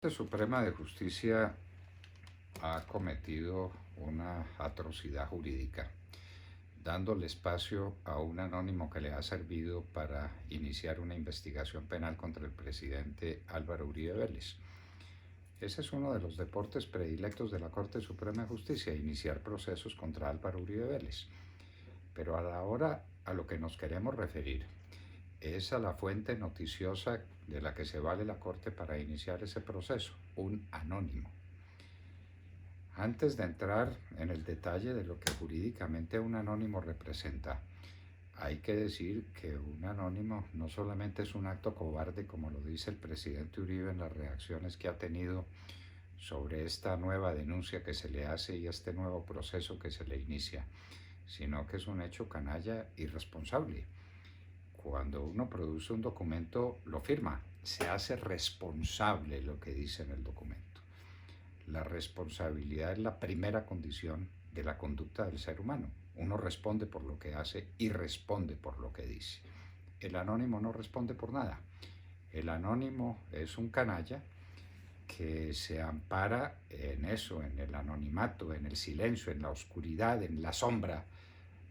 La Corte Suprema de Justicia ha cometido una atrocidad jurídica, dándole espacio a un anónimo que le ha servido para iniciar una investigación penal contra el presidente Álvaro Uribe Vélez. Ese es uno de los deportes predilectos de la Corte Suprema de Justicia, iniciar procesos contra Álvaro Uribe Vélez. Pero ahora a lo que nos queremos referir es a la fuente noticiosa de la que se vale la Corte para iniciar ese proceso, un anónimo. Antes de entrar en el detalle de lo que jurídicamente un anónimo representa, hay que decir que un anónimo no solamente es un acto cobarde, como lo dice el presidente Uribe en las reacciones que ha tenido sobre esta nueva denuncia que se le hace y este nuevo proceso que se le inicia, sino que es un hecho canalla irresponsable. Cuando uno produce un documento, lo firma, se hace responsable lo que dice en el documento. La responsabilidad es la primera condición de la conducta del ser humano. Uno responde por lo que hace y responde por lo que dice. El anónimo no responde por nada. El anónimo es un canalla que se ampara en eso, en el anonimato, en el silencio, en la oscuridad, en la sombra,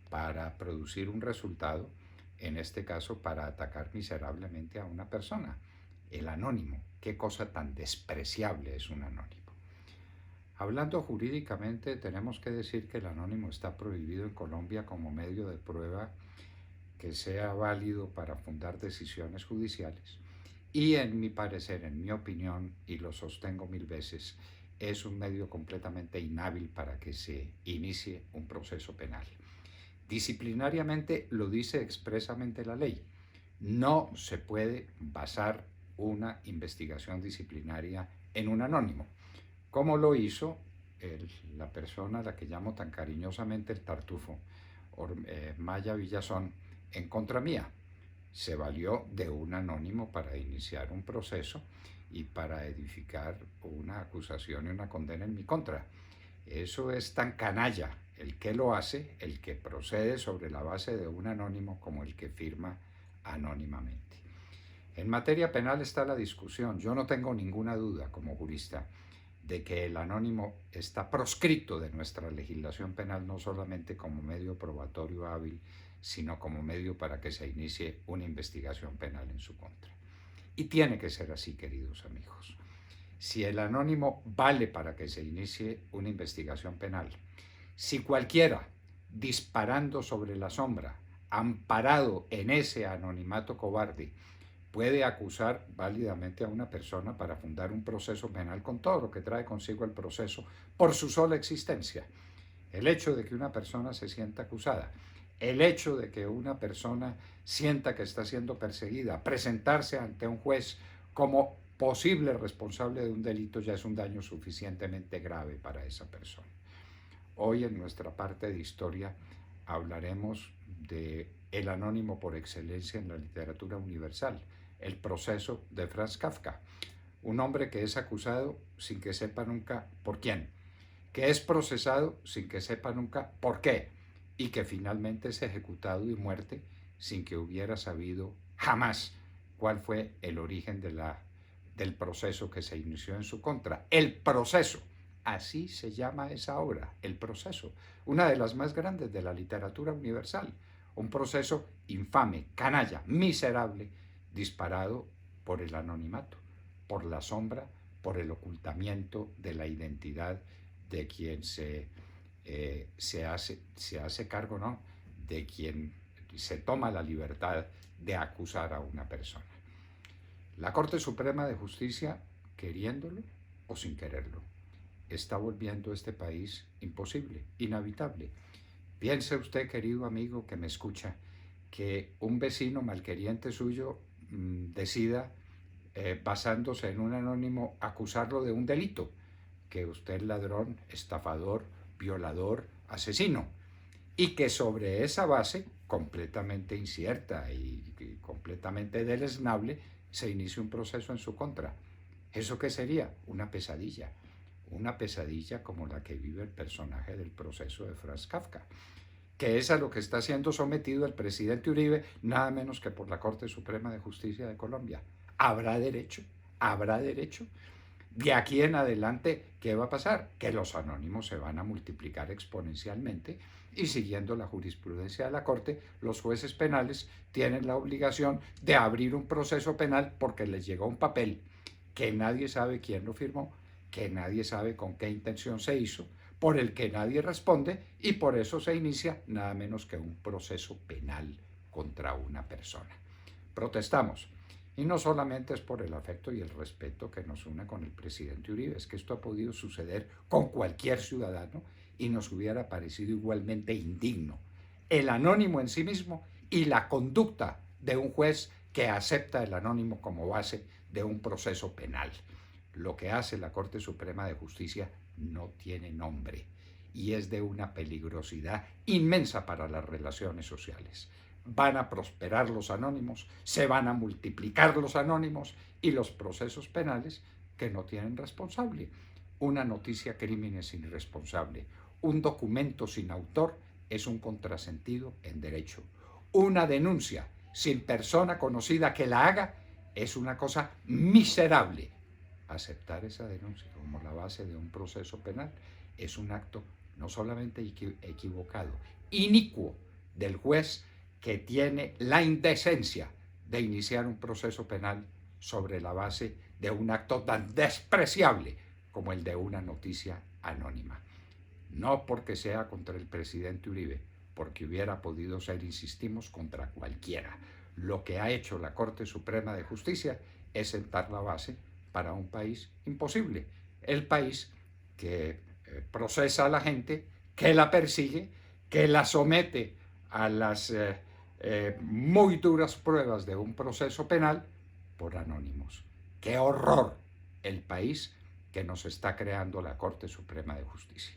para producir un resultado, en este caso para atacar miserablemente a una persona. El anónimo, qué cosa tan despreciable es un anónimo. Hablando jurídicamente, tenemos que decir que el anónimo está prohibido en Colombia como medio de prueba que sea válido para fundar decisiones judiciales. Y en mi parecer, en mi opinión, y lo sostengo mil veces, es un medio completamente inhábil para que se inicie un proceso penal. Disciplinariamente lo dice expresamente la ley. No se puede basar una investigación disciplinaria en un anónimo, como lo hizo la persona a la que llamo tan cariñosamente el tartufo, Maya Villazón, en contra mía. Se valió de un anónimo para iniciar un proceso y para edificar una acusación y una condena en mi contra. Eso es tan canalla el que lo hace, el que procede sobre la base de un anónimo, como el que firma anónimamente. En materia penal está la discusión. Yo no tengo ninguna duda como jurista de que el anónimo está proscrito de nuestra legislación penal, no solamente como medio probatorio hábil, sino como medio para que se inicie una investigación penal en su contra. Y tiene que ser así, queridos amigos. Si el anónimo vale para que se inicie una investigación penal, si cualquiera, disparando sobre la sombra, amparado en ese anonimato cobarde, puede acusar válidamente a una persona para fundar un proceso penal con todo lo que trae consigo el proceso por su sola existencia. El hecho de que una persona se sienta acusada, el hecho de que una persona sienta que está siendo perseguida, presentarse ante un juez como posible responsable de un delito ya es un daño suficientemente grave para esa persona. Hoy en nuestra parte de historia hablaremos de el anónimo por excelencia en la literatura universal, el proceso de Franz Kafka, un hombre que es acusado sin que sepa nunca por quién, que es procesado sin que sepa nunca por qué y que finalmente es ejecutado y muerte sin que hubiera sabido jamás cuál fue el origen del proceso que se inició en su contra. El proceso, así se llama esa obra, El proceso, una de las más grandes de la literatura universal, un proceso infame, canalla, miserable, disparado por el anonimato, por la sombra, por el ocultamiento de la identidad de quien se hace cargo, ¿no?, de quien se toma la libertad de acusar a una persona. La Corte Suprema de Justicia, queriéndolo o sin quererlo, está volviendo este país imposible, inhabitable. Piense usted, querido amigo que me escucha, que un vecino malqueriente suyo decida, basándose en un anónimo, acusarlo de un delito, que usted es ladrón, estafador, violador, asesino, y que sobre esa base, completamente incierta y completamente deleznable, se inicie un proceso en su contra. ¿Eso qué sería? Una pesadilla como la que vive el personaje del proceso de Franz Kafka, que es a lo que está siendo sometido el presidente Uribe, nada menos que por la Corte Suprema de Justicia de Colombia. ¿Habrá derecho De aquí en adelante, ¿qué va a pasar? Que los anónimos se van a multiplicar exponencialmente y siguiendo la jurisprudencia de la Corte, los jueces penales tienen la obligación de abrir un proceso penal porque les llegó un papel que nadie sabe quién lo firmó, que nadie sabe con qué intención se hizo, por el que nadie responde y por eso se inicia nada menos que un proceso penal contra una persona. Protestamos. Y no solamente es por el afecto y el respeto que nos une con el presidente Uribe, es que esto ha podido suceder con cualquier ciudadano y nos hubiera parecido igualmente indigno. El anónimo en sí mismo y la conducta de un juez que acepta el anónimo como base de un proceso penal. Lo que hace la Corte Suprema de Justicia no tiene nombre y es de una peligrosidad inmensa para las relaciones sociales. Van a prosperar los anónimos, se van a multiplicar los anónimos y los procesos penales que no tienen responsable. Una noticia crimen es irresponsable. Un documento sin autor es un contrasentido en derecho. Una denuncia sin persona conocida que la haga es una cosa miserable. Aceptar esa denuncia como la base de un proceso penal es un acto no solamente equivocado, inicuo del juez que tiene la indecencia de iniciar un proceso penal sobre la base de un acto tan despreciable como el de una noticia anónima. No porque sea contra el presidente Uribe, porque hubiera podido ser, insistimos, contra cualquiera. Lo que ha hecho la Corte Suprema de Justicia es sentar la base para un país imposible. El país que procesa a la gente, que la persigue, que la somete a las muy duras pruebas de un proceso penal por anónimos. ¡Qué horror! El país que nos está creando la Corte Suprema de Justicia.